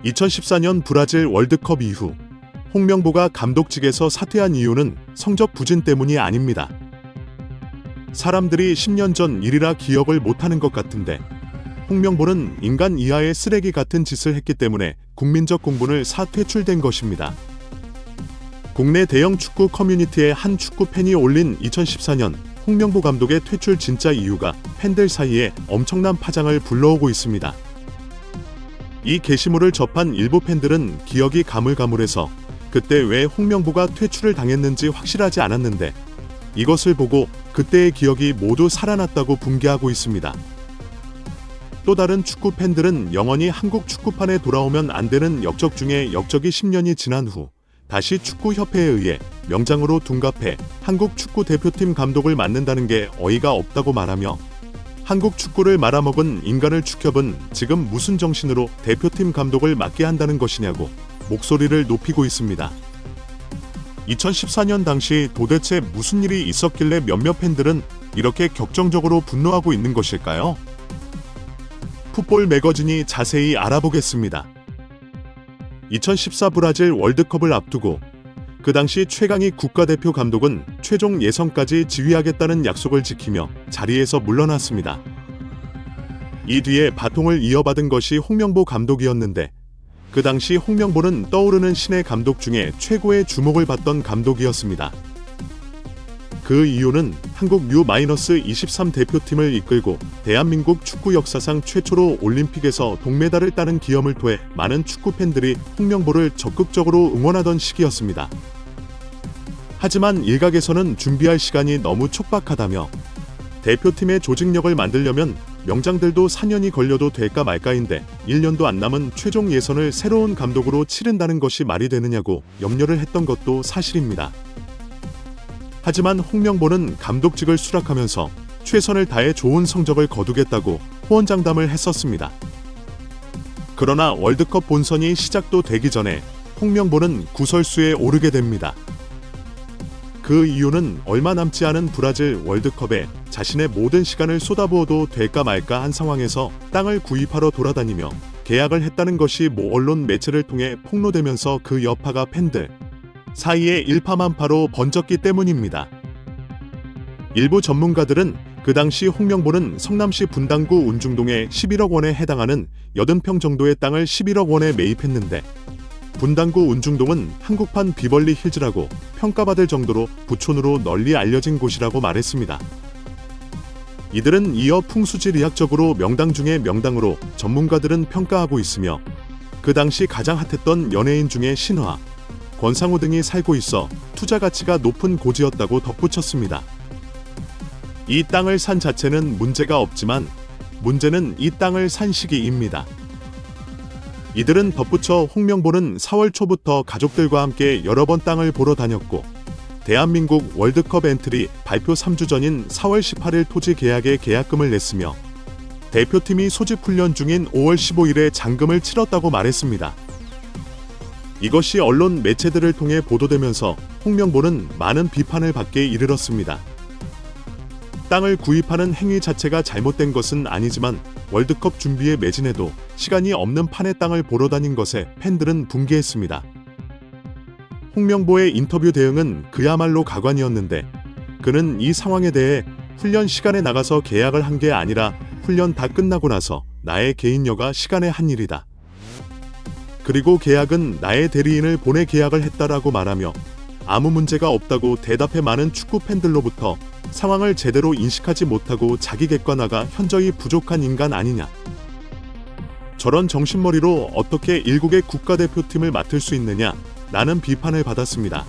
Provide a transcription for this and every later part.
2014년 브라질 월드컵 이후 홍명보가 감독직에서 사퇴한 이유는 성적 부진 때문이 아닙니다. 사람들이 10년 전 일이라 기억을 못하는 것 같은데 홍명보는 인간 이하의 쓰레기 같은 짓을 했기 때문에 국민적 공분을 사퇴출된 것입니다. 국내 대형 축구 커뮤니티의 한 축구 팬이 올린 2014년 홍명보 감독의 퇴출 진짜 이유가 팬들 사이에 엄청난 파장을 불러오고 있습니다. 이 게시물을 접한 일부 팬들은 기억이 가물가물해서 그때 왜 홍명보가 퇴출을 당했는지 확실하지 않았는데 이것을 보고 그때의 기억이 모두 살아났다고 붕괴하고 있습니다. 또 다른 축구 팬들은 영원히 한국 축구판에 돌아오면 안 되는 역적 중에 역적이 10년이 지난 후 다시 축구협회에 의해 명장으로 둔갑해 한국 축구 대표팀 감독을 맡는다는 게 어이가 없다고 말하며 한국 축구를 말아먹은 인간을 축협은 지금 무슨 정신으로 대표팀 감독을 맡게 한다는 것이냐고 목소리를 높이고 있습니다. 2014년 당시 도대체 무슨 일이 있었길래 몇몇 팬들은 이렇게 격정적으로 분노하고 있는 것일까요? 풋볼 매거진이 자세히 알아보겠습니다. 2014 브라질 월드컵을 앞두고 그 당시 최강희 국가대표 감독은 최종 예선까지 지휘하겠다는 약속을 지키며 자리에서 물러났습니다. 이 뒤에 바통을 이어받은 것이 홍명보 감독이었는데 그 당시 홍명보는 떠오르는 신의 감독 중에 최고의 주목을 받던 감독이었습니다. 그 이유는 한국 U-23 대표팀을 이끌고 대한민국 축구 역사상 최초로 올림픽에서 동메달을 따는 기염을 토해 많은 축구 팬들이 홍명보를 적극적으로 응원하던 시기였습니다. 하지만 일각에서는 준비할 시간이 너무 촉박하다며 대표팀의 조직력을 만들려면 명장들도 4년이 걸려도 될까 말까인데 1년도 안 남은 최종 예선을 새로운 감독으로 치른다는 것이 말이 되느냐고 염려를 했던 것도 사실입니다. 하지만 홍명보는 감독직을 수락하면서 최선을 다해 좋은 성적을 거두겠다고 호언장담을 했었습니다. 그러나 월드컵 본선이 시작도 되기 전에 홍명보는 구설수에 오르게 됩니다. 그 이유는 얼마 남지 않은 브라질 월드컵에 자신의 모든 시간을 쏟아부어도 될까 말까 한 상황에서 땅을 구입하러 돌아다니며 계약을 했다는 것이 모 언론 매체를 통해 폭로되면서 그 여파가 팬들 사이에 일파만파로 번졌기 때문입니다. 일부 전문가들은 그 당시 홍명보는 성남시 분당구 운중동에 11억 원에 해당하는 80평 정도의 땅을 11억 원에 매입했는데 분당구 운중동은 한국판 비벌리 힐즈라고 평가받을 정도로 부촌으로 널리 알려진 곳이라고 말했습니다. 이들은 이어 풍수지리학적으로 명당 중의 명당으로 전문가들은 평가하고 있으며 그 당시 가장 핫했던 연예인 중에 신화, 권상우 등이 살고 있어 투자 가치가 높은 고지였다고 덧붙였습니다. 이 땅을 산 자체는 문제가 없지만 문제는 이 땅을 산 시기입니다. 이들은 덧붙여 홍명보는 4월 초부터 가족들과 함께 여러 번 땅을 보러 다녔고 대한민국 월드컵 엔트리 발표 3주 전인 4월 18일 토지 계약에 계약금을 냈으며 대표팀이 소집 훈련 중인 5월 15일에 잔금을 치렀다고 말했습니다. 이것이 언론 매체들을 통해 보도되면서 홍명보는 많은 비판을 받게 이르렀습니다. 땅을 구입하는 행위 자체가 잘못된 것은 아니지만 월드컵 준비에 매진해도 시간이 없는 판의 땅을 보러 다닌 것에 팬들은 붕괴했습니다. 홍명보의 인터뷰 대응은 그야말로 가관이었는데 그는 이 상황에 대해 훈련 시간에 나가서 계약을 한 게 아니라 훈련 다 끝나고 나서 나의 개인 여가 시간에 한 일이다. 그리고 계약은 나의 대리인을 보내 계약을 했다라고 말하며 아무 문제가 없다고 대답해 많은 축구 팬들로부터 상황을 제대로 인식하지 못하고 자기 객관화가 현저히 부족한 인간 아니냐. 저런 정신머리로 어떻게 일국의 국가대표팀을 맡을 수 있느냐 라는 비판을 받았습니다.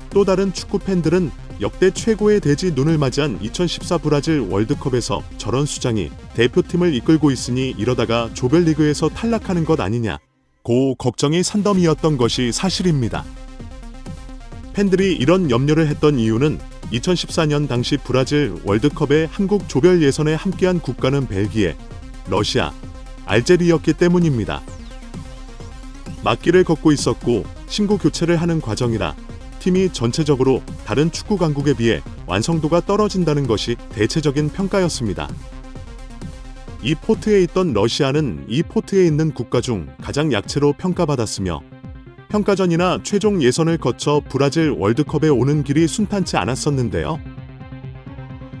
또 다른 축구 팬들은 역대 최고의 대지 눈을 맞이한 2014 브라질 월드컵에서 저런 수장이 대표팀을 이끌고 있으니 이러다가 조별리그에서 탈락하는 것 아니냐 고 걱정이 산더미였던 것이 사실입니다. 팬들이 이런 염려를 했던 이유는 2014년 당시 브라질 월드컵에 한국 조별 예선에 함께한 국가는 벨기에, 러시아, 알제리였기 때문입니다. 맞길을 걷고 있었고 신구 교체를 하는 과정이라 팀이 전체적으로 다른 축구 강국에 비해 완성도가 떨어진다는 것이 대체적인 평가였습니다. 이 포트에 있던 러시아는 이 포트에 있는 국가 중 가장 약체로 평가받았으며 평가전이나 최종 예선을 거쳐 브라질 월드컵에 오는 길이 순탄치 않았었는데요.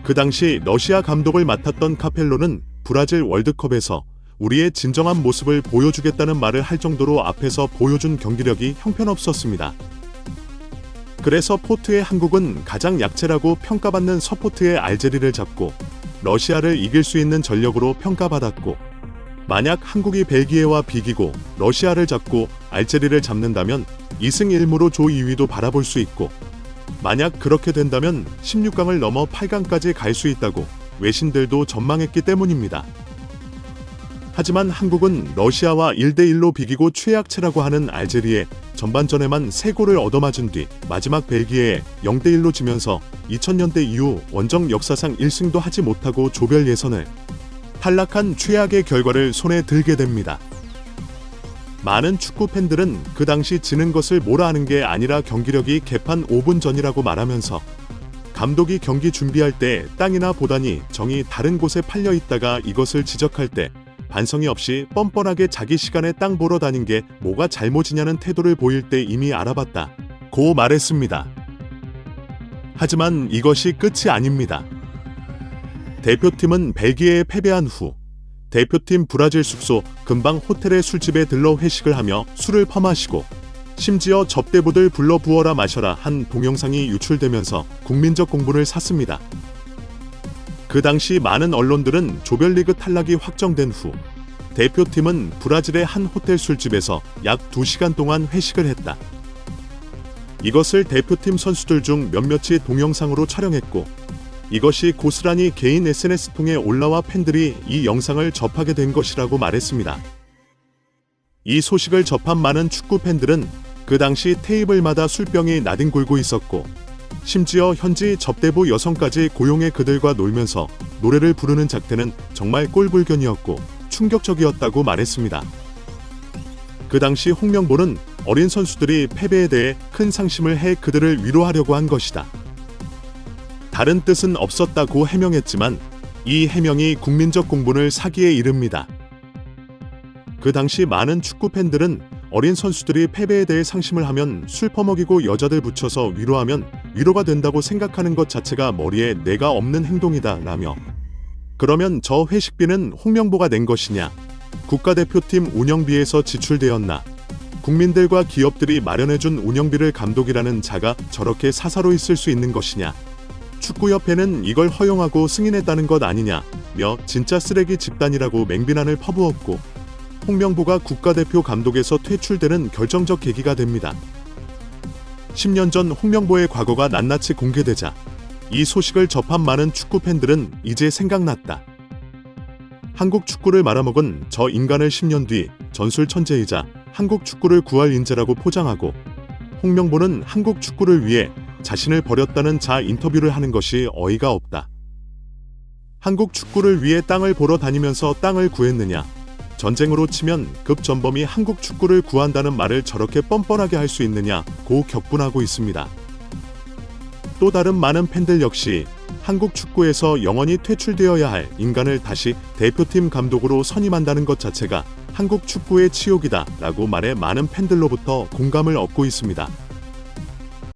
그 당시 러시아 감독을 맡았던 카펠로는 브라질 월드컵에서 우리의 진정한 모습을 보여주겠다는 말을 할 정도로 앞에서 보여준 경기력이 형편없었습니다. 그래서 포트의 한국은 가장 약체라고 평가받는 서포트의 알제리를 잡고 러시아를 이길 수 있는 전력으로 평가받았고, 만약 한국이 벨기에와 비기고 러시아를 잡고 알제리를 잡는다면 2승 1무로 조 2위도 바라볼 수 있고, 만약 그렇게 된다면 16강을 넘어 8강까지 갈 수 있다고 외신들도 전망했기 때문입니다. 하지만 한국은 러시아와 1대1로 비기고 최약체라고 하는 알제리에 전반전에만 3골을 얻어맞은 뒤 마지막 벨기에에 0대1로 지면서 2000년대 이후 원정 역사상 1승도 하지 못하고 조별 예선을 탈락한 최악의 결과를 손에 들게 됩니다. 많은 축구 팬들은 그 당시 지는 것을 뭐라 하는 게 아니라 경기력이 개판 5분 전이라고 말하면서 감독이 경기 준비할 때 땅이나 보다니 정이 다른 곳에 팔려 있다가 이것을 지적할 때 반성이 없이 뻔뻔하게 자기 시간에 땅 보러 다닌 게 뭐가 잘못이냐는 태도를 보일 때 이미 알아봤다 고 말했습니다. 하지만 이것이 끝이 아닙니다. 대표팀은 벨기에에 패배한 후 대표팀 브라질 숙소 근방 호텔의 술집에 들러 회식을 하며 술을 퍼마시고 심지어 접대부들 불러 부어라 마셔라 한 동영상이 유출되면서 국민적 공분을 샀습니다. 그 당시 많은 언론들은 조별리그 탈락이 확정된 후 대표팀은 브라질의 한 호텔 술집에서 약 2시간 동안 회식을 했다. 이것을 대표팀 선수들 중 몇몇이 동영상으로 촬영했고, 이것이 고스란히 개인 SNS통에 올라와 팬들이 이 영상을 접하게 된 것이라고 말했습니다. 이 소식을 접한 많은 축구 팬들은 그 당시 테이블마다 술병이 나뒹굴고 있었고, 심지어 현지 접대부 여성까지 고용해 그들과 놀면서 노래를 부르는 작태는 정말 꼴불견이었고 충격적이었다고 말했습니다. 그 당시 홍명보는 어린 선수들이 패배에 대해 큰 상심을 해 그들을 위로하려고 한 것이다. 다른 뜻은 없었다고 해명했지만 이 해명이 국민적 공분을 사기에 이릅니다. 그 당시 많은 축구 팬들은 어린 선수들이 패배에 대해 상심을 하면 술 퍼먹이고 여자들 붙여서 위로하면 위로가 된다고 생각하는 것 자체가 머리에 뇌가 없는 행동이다 라며, 그러면 저 회식비는 홍명보가 낸 것이냐, 국가대표팀 운영비에서 지출되었나, 국민들과 기업들이 마련해준 운영비를 감독이라는 자가 저렇게 사사로이 쓸 수 있는 것이냐, 축구협회는 이걸 허용하고 승인했다는 것 아니냐며 진짜 쓰레기 집단이라고 맹비난을 퍼부었고, 홍명보가 국가대표 감독에서 퇴출되는 결정적 계기가 됩니다. 10년 전 홍명보의 과거가 낱낱이 공개되자 이 소식을 접한 많은 축구 팬들은 이제 생각났다. 한국 축구를 말아먹은 저 인간을 10년 뒤 전술 천재이자 한국 축구를 구할 인재라고 포장하고, 홍명보는 한국 축구를 위해 자신을 버렸다는 자 인터뷰를 하는 것이 어이가 없다. 한국 축구를 위해 땅을 보러 다니면서 땅을 구했느냐, 전쟁으로 치면 급전범이 한국 축구를 구한다는 말을 저렇게 뻔뻔하게 할 수 있느냐 고 격분하고 있습니다. 또 다른 많은 팬들 역시 한국 축구에서 영원히 퇴출되어야 할 인간을 다시 대표팀 감독으로 선임한다는 것 자체가 한국 축구의 치욕이다 라고 말해 많은 팬들로부터 공감을 얻고 있습니다.